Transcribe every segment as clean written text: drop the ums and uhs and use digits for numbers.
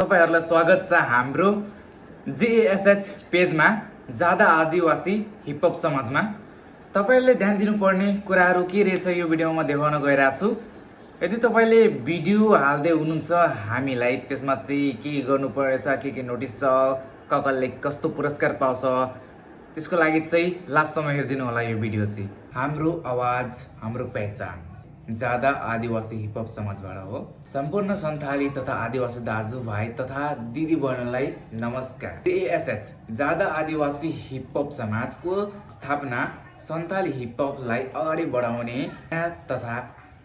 तपाईहरुलाई स्वागत छ हाम्रो जेएसएच पेजमा जादा आदिवासी हिपहप समाजमा। तपाईहरुले ध्यान दिनुपर्ने कुराहरु के रहेछ यो भिडियोमा देखाउन गइरहेको छु। यदि तपाईले भिडियो हाल्दै हुनुहुन्छ हामीलाई त्यसमा चाहिँ के गर्नुपर्छ, के नोटिस छ, कसले कस्तो पुरस्कार पाउँछ त्यसको लागि चाहिँ लास्टसम्म हेर्दिनु होला। यो भिडियो चाहिँ हाम्रो आवाज हाम्रो पहिचान जादा आदिवासी हिपहप समाजबाट हो। सम्पूर्ण सन्थाली तथा आदिवासी दाजुभाइ तथा दिदी बहिनीलाई नमस्कार। जेएसएच जादा आदिवासी हिपहप समाजको स्थापना सन्थाली हिपहपलाई अगाडि बढाउने तथा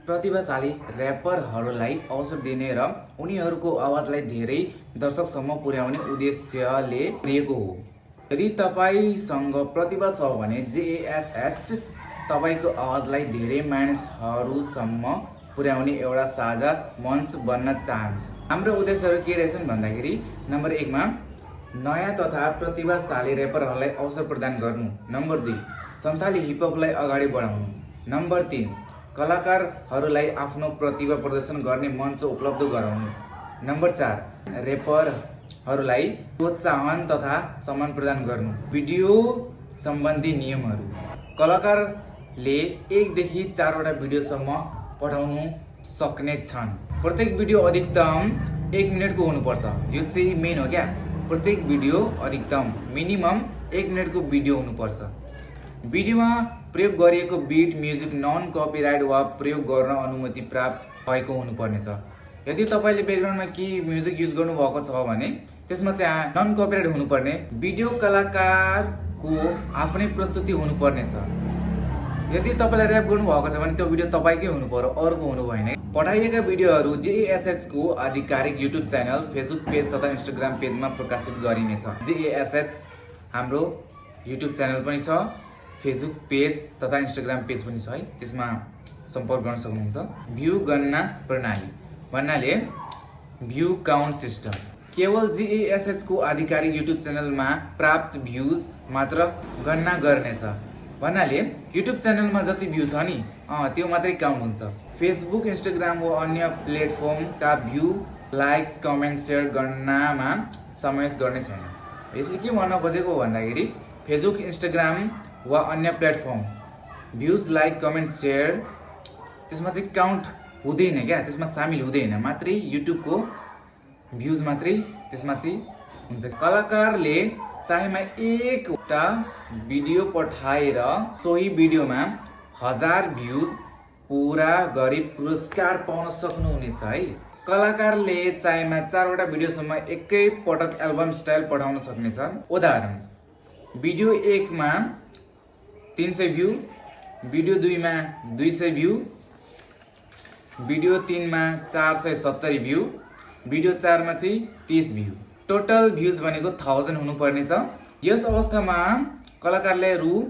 प्रतिभाशाली र्यापरहरूलाई अवसर दिने र उनीहरूको आवाजलाई धेरै दर्शकसम्म पुर्याउने उद्देश्यले गरिएको हो। यदि तपाईसँग प्रतिभा छ भने जेएसएच तपाईको आवाजलाई धेरै मानिसहरूसम्म पुर्याउने एउटा साझा मञ्च बन्न चाहन्छ। हाम्रो उद्देश्यहरू के रहेछन् भन्दाखेरि नम्बर 1 मा नयाँ तथा प्रतिभाशाली र्यापरहरूलाई अवसर प्रदान गर्नु। नम्बर 2 सन्थाली हिपहपलाई अगाडि बढाउनु। नम्बर 3 कलाकारहरूलाई आफ्नो प्रतिभा प्रदर्शन गर्ने मञ्च उपलब्ध गराउनु। नम्बर 4 र्यापरहरूलाई प्रोत्साहन तथा सम्मान प्रदान गर्नु। भिडियो सम्बन्धी नियमहरू कलाकारले 1 देखि 4 वटा भिडियोसम्म पठाउनु सक्ने छन्। प्रत्येक भिडियो अधिकतम 1 मिनेटको हुनुपर्छ। यो चाहिँ मेन हो क्या। प्रत्येक भिडियो अधिकतम मिनिमम 1 मिनेटको भिडियो हुनुपर्छ। भिडियोमा प्रयोग गरिएको बिट म्युजिक नन कपिराइट वा प्रयोग गर्न अनुमति प्राप्त भएको हुनुपर्नेछ। यदि तपाईले ब्याकग्राउन्डमा के म्युजिक युज गर्नु भएको छ भने त्यसमा चाहिँ नन कपिराइट हुनुपर्ने। भिडियो कलाकारको आफ्नै प्रस्तुति हुनुपर्नेछ। यदि तपाईलाई र्याप गर्नु भएको छ भने त्यो भिडियो तपाईकै हुनु पर्यो, अरूको हुनु भएन। पठाइएका भिडियोहरू जेएसएच को आधिकारिक युट्युब च्यानल, फेसबुक पेज तथा इन्स्टाग्राम पेजमा प्रकाशित गरिनेछ। जेएसएच हाम्रो युट्युब च्यानल पनि छ, फेसबुक पेज तथा इन्स्टाग्राम पेज पनि छ है, त्यसमा सम्पर्क गर्न सक्नुहुन्छ। भ्यू गणना प्रणाली भन्नाले भ्यू काउन्ट सिस्टम केवल जेएसएच को आधिकारिक युट्युब च्यानलमा प्राप्त भ्यूज मात्र गणना गर्नेछ। भन्नाले युट्युब च्यानलमा जति भ्यू छ नि त्यो मात्रै काउन्ट हुन्छ। फेसबुक, इन्स्टाग्राम वा अन्य प्लेटफर्मका भ्यू, लाइक्स, कमेन्ट, सेयर गणनामा समावेश गर्ने छैन। यसले के भन्न खोजेको भन्दाखेरि फेसबुक, इन्स्टाग्राम वा अन्य प्लेटफर्म भ्यूज, लाइक, कमेन्ट, सेयर त्यसमा चाहिँ काउन्ट हुँदैन क्या, त्यसमा सामेल हुँदैन। मात्रै युट्युबको भ्यूज मात्रै त्यसमा चाहिँ हुन्छ। कलाकारले चाहेमा एकवटा भिडियो पठाएर सोही भिडियोमा 1000 भ्यूज पुरा गरी पुरस्कार पाउन सक्नुहुनेछ है। कलाकारले चाहेमा 4 वटा भिडियोसम्म एकै पटक एल्बम स्टाइल पठाउन सक्नेछ। उदाहरण भिडियो 1 मा 300 भ्यू, भिडियो 2 मा 200 भ्यू, भिडियो 3 मा 470 भ्यू, भिडियो 4 मा चाहिँ 30 भ्यू। टोटल भ्यूज भनेको 1000 हुनुपर्ने छ। यस अवस्थामा कलाकारले रु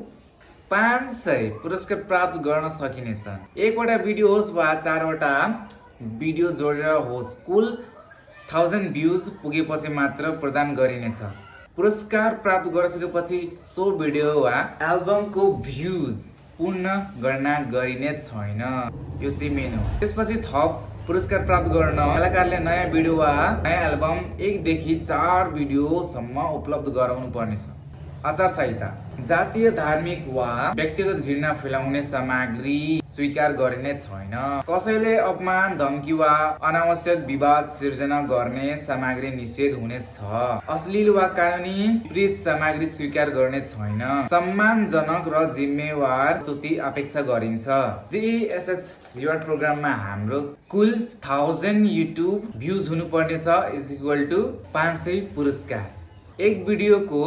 500 पुरस्कार प्राप्त गर्न सकिनेछ। एकवटा भिडियो होस् वा 4 वटा भिडियो जोडेर होस्, कुल 1000 भ्यूज पुगेपछि मात्र प्रदान गरिनेछ। पुरस्कार प्राप्त गरिसकेपछि सो भिडियो वा एल्बमको भ्यूज पुनः गणना गरिने छैन। यो चाहिँ मेन हो। त्यसपछि थप पुरस्कार प्राप्त गर्न कलाकारले नयाँ भिडियो वा नयाँ एल्बम 1 देखि 4 भिडियोसम्म उपलब्ध गराउनु पर्नेछ। आचार संहिता जातीय, धार्मिक वा व्यक्तिगत घृणा फैलाउने सामग्री स्वीकार गरिने छैन। कसैले अपमान, धम्की वा अनावश्यक विवाद सिर्जना गर्ने सामग्री निषेध हुनेछ। अश्लील वा कानुनी विपरीत सामग्री स्वीकार गर्ने छैन। सम्मानजनक र जिम्मेवार प्रस्तुति अपेक्षा गरिन्छ। जेएसएच रिवार्ड प्रोग्राममा हाम्रो कुल 1000 युट्युब भ्यूज हुनुपर्ने छ इज इक्वल टु 500 पुरस्कार। एक भिडियोको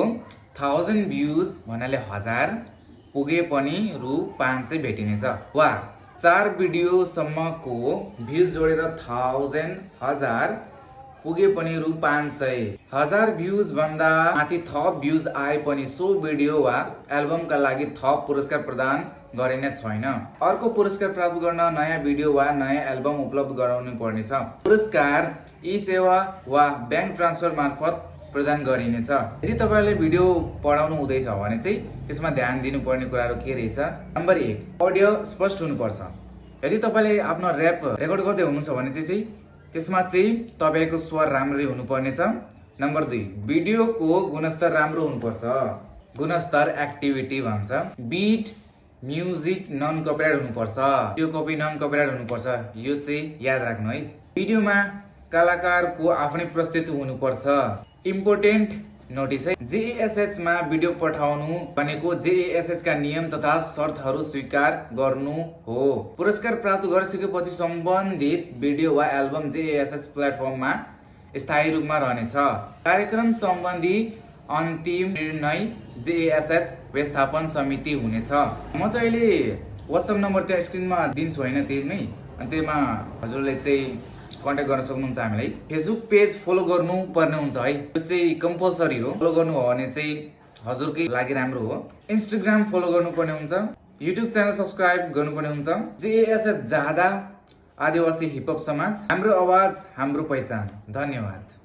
1000 भ्यूज भन्नाले 1000 पुगे पनि रु 500 भेटिनेछ। वा 4 भिडियोसम्मको भ्यूज जोडेर 1000 पुगे पनि रु 500। 1000 भ्यूज भन्दा माथि थप भ्यूज आए पनि सो भिडियो वा एल्बमका लागि थप पुरस्कार प्रदान गरिने छैन। अर्को पुरस्कार प्राप्त गर्न नयाँ भिडियो वा नयाँ एल्बम उपलब्ध गराउनु पर्नेछ। पुरस्कार ई-सेवा वा ब्याङ्क ट्रान्सफर मार्फत प्रदान गरिनेछ। यदि तपाईले भिडियो पढाउनु हुँदैछ भने चाहिँ त्यसमा ध्यान दिनुपर्ने कुराहरू के रहेछ। नम्बर 1 अडियो स्पष्ट हुनुपर्छ। यदि तपाईले आफ्नो र्याप रेकर्ड गर्दै हुनुहुन्छ भने चाहिँ त्यसमा चाहिँ तपाईको स्वर राम्ररी हुनुपर्नेछ। नम्बर 2, भिडियोको गुणस्तर राम्रो हुनुपर्छ। गुणस्तर एक्टिभिटी भन्छ। बीट, म्युजिक नन कपिराइट हुनुपर्छ। त्यो कपी नन कपिराइट हुनुपर्छ, यो चाहिँ याद राख्नु है। भिडियोमा कलाकारको आफ्नै प्रस्तुति हुनुपर्छ। इम्पोर्टेन्ट नोटिस है, जेएसएच मा भिडियो पठाउनु भनेको जेएसएच का नियम तथा शर्तहरू स्वीकार गर्नु हो। पुरस्कार प्राप्त गरिसकेपछि सम्बन्धित भिडियो वा एल्बम जेएसएच प्लेटफर्ममा स्थायी रूपमा रहनेछ। कार्यक्रम सम्बन्धी अन्तिम निर्णय जेएसएच व्यवस्थापन समिति हुनेछ। म चाहिँ अहिले वाट्सएप नम्बर त्यहाँ स्क्रिनमा दिन्छु होइन, त्यसमै अनि त्यसमा हजुरले चाहिँ कन्ट्याक्ट गर्न सक्नुहुन्छ हामीलाई। फेसबुक पेज फलो गर्नु पर्ने हुन्छ है, त्यो चाहिँ कम्पलसरी हो। फलो गर्नु हो भने चाहिँ हजुरकै लागि राम्रो हो। इन्स्टाग्राम फलो गर्नुपर्ने हुन्छ। युट्युब च्यानल सब्सक्राइब गर्नुपर्ने हुन्छ। जेएसएच जादा आदिवासी हिपहप समाज, हाम्रो आवाज हाम्रो पहिचान। धन्यवाद।